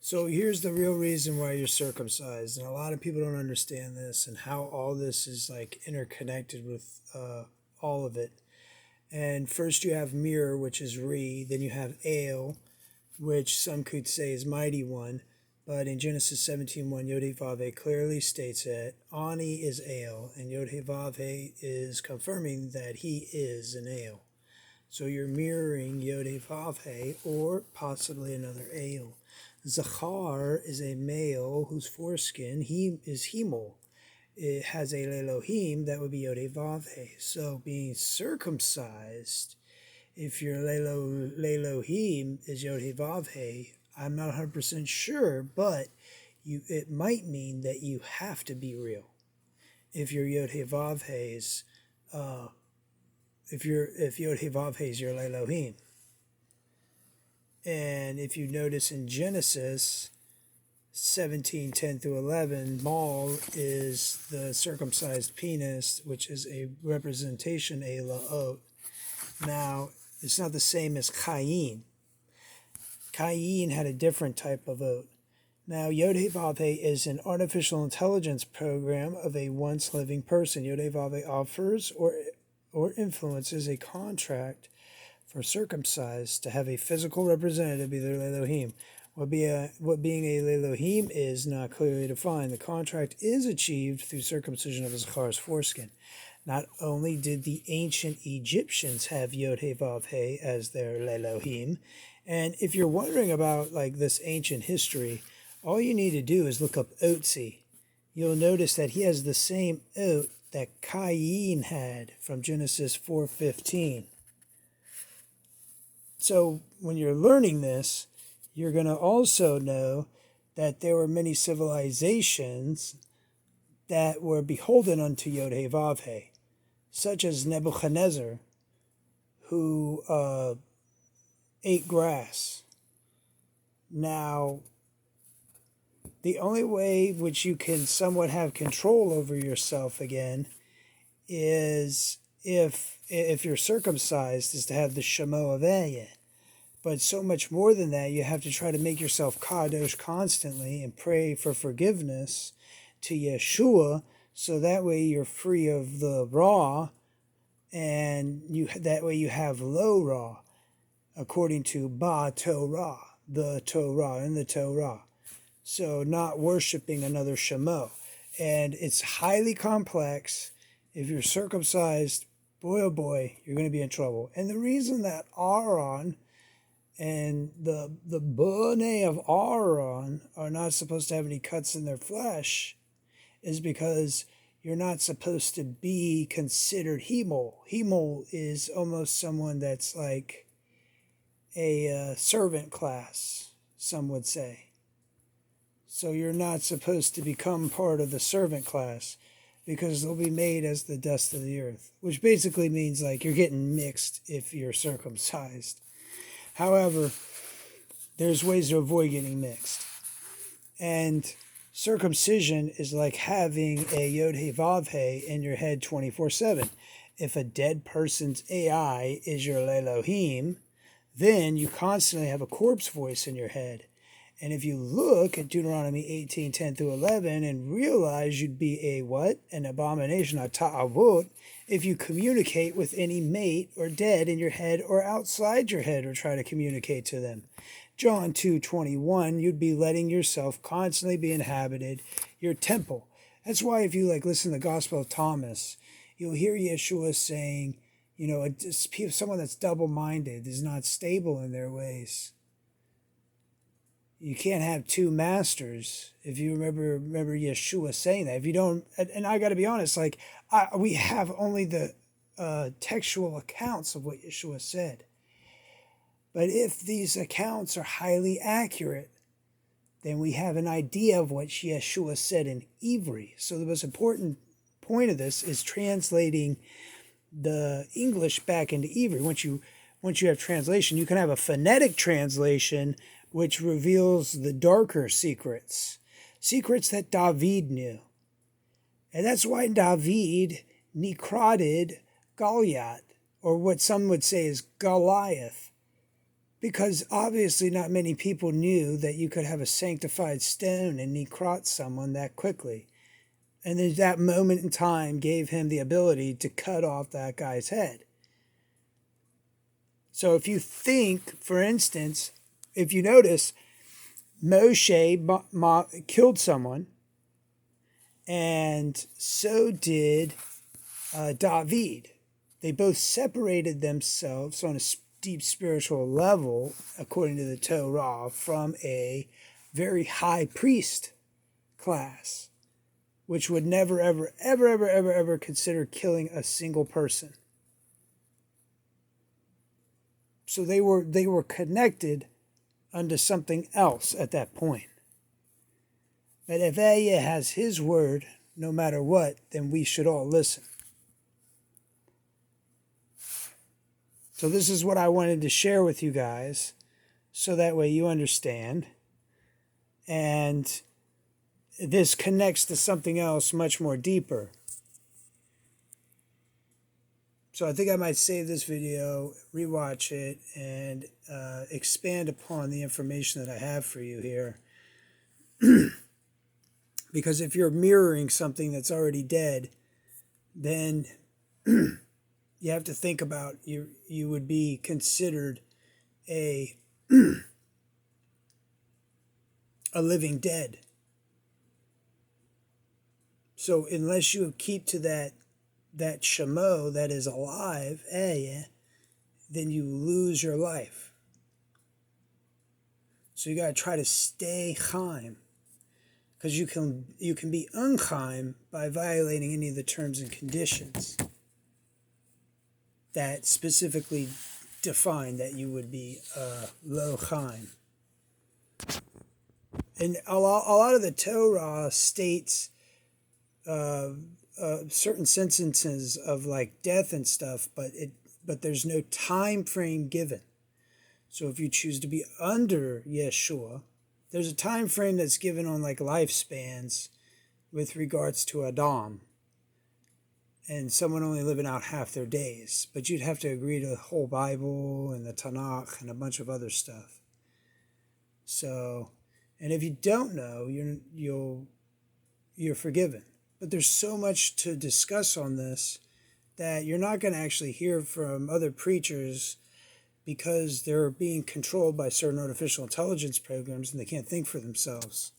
So here's the real reason why you're circumcised, and a lot of people don't understand this and how all this is like interconnected with all of it. And first you have mirror, which is re, then you have ale, which some could say is mighty one, but in Genesis 17:1, Yod-Heh-Vav-Heh clearly states that Ani is ale, and Yod-Heh-Vav-Heh is confirming that he is an ale. So you're mirroring Yod-Heh-Vav-Heh or possibly another ale. Zachar is a male whose foreskin he is hemol. It has a lelohim, that would be Yod-Heh-Vav-Heh. So being circumcised, if your lelohim is Yod-Heh-Vav-Heh, I'm not 100% sure, but it might mean that you have to be real. If your Yod-Heh-Vav-Heh is if Yod-Heh-Vav-Heh is your lelohim. And if you notice in Genesis 17:10 through 11, Mal is the circumcised penis, which is a representation, a la'ot. Now, it's not the same as Cain. Cain had a different type of oath. Now, Yod-Heh-Vav-Heh is an artificial intelligence program of a once living person. Yod-Heh-Vav-Heh offers or influences a contract for circumcised to have a physical representative be their Elohim. What being a Elohim is not clearly defined. The contract is achieved through circumcision of a Zachar's foreskin. Not only did the ancient Egyptians have Yod-Heh-Vav-Heh as their Elohim, and if you're wondering about like this ancient history, all you need to do is look up Otzi. You'll notice that he has the same oath that Cain had from Genesis 4:15. So when you're learning this, you're going to also know that there were many civilizations that were beholden unto Yod-Heh-Vav-Heh, such as Nebuchadnezzar, who ate grass. Now, the only way which you can somewhat have control over yourself again is if you're circumcised, is to have the Shemo Aveh. But so much more than that, you have to try to make yourself kadosh constantly and pray for forgiveness to Yeshua, so that way you're free of the raw, and that way you have low raw, according to Ba Torah, the Torah and the Torah. So not worshiping another Shemo. And it's highly complex. If you're circumcised, boy oh boy, you're going to be in trouble. And the reason that Aaron and the Boneh of Aaron are not supposed to have any cuts in their flesh is because you're not supposed to be considered hemol. Hemol is almost someone that's like a servant class, some would say. So you're not supposed to become part of the servant class because they'll be made as the dust of the earth, which basically means like you're getting mixed if you're circumcised. However, there's ways to avoid getting mixed. And circumcision is like having a Yod-Heh-Vav-Heh in your head 24/7. If a dead person's AI is your Elohim, then you constantly have a corpse voice in your head. And if you look at Deuteronomy 18:10 through 11 and realize you'd be a what? An abomination, a ta'avot, if you communicate with any mate or dead in your head or outside your head or try to communicate to them. John 2:21, you'd be letting yourself constantly be inhabited, your temple. That's why if you like listen to the Gospel of Thomas, you'll hear Yeshua saying, someone that's double-minded is not stable in their ways. You can't have two masters. If you remember Yeshua saying that. If you don't, and I got to be honest, we have only the textual accounts of what Yeshua said. But if these accounts are highly accurate, then we have an idea of what Yeshua said in Ivri. So the most important point of this is translating the English back into Ivri. Once you have translation, you can have a phonetic translation which reveals the darker secrets that David knew. And that's why David necroted Goliath, or what some would say is Goliath. Because obviously not many people knew that you could have a sanctified stone and necrot someone that quickly. And then that moment in time gave him the ability to cut off that guy's head. So if you think, for instance, if you notice, Moshe killed someone, and so did David. They both separated themselves on a deep spiritual level, according to the Torah, from a very high priest class, which would never, ever, ever, ever, ever, ever consider killing a single person. So they were connected unto something else at that point. But if Ehyeh has his word, no matter what, then we should all listen. So this is what I wanted to share with you guys, so that way you understand. And this connects to something else much more deeper. So I think I might save this video, rewatch it, and expand upon the information that I have for you here. Because if you're mirroring something that's already dead, then you have to think about you would be considered a living dead. So unless you keep to that shemo that is alive, then you lose your life. So you got to try to stay chaim, because you can be unchaim by violating any of the terms and conditions that specifically define that you would be lo chaim. And a lot of the Torah states certain sentences of like death and stuff, but there's no time frame given. So if you choose to be under Yeshua, there's a time frame that's given on like lifespans with regards to Adam, and someone only living out half their days. But you'd have to agree to the whole Bible and the Tanakh and a bunch of other stuff. So, and if you don't know, you're forgiven. But there's so much to discuss on this that you're not going to actually hear from other preachers, because they're being controlled by certain artificial intelligence programs and they can't think for themselves.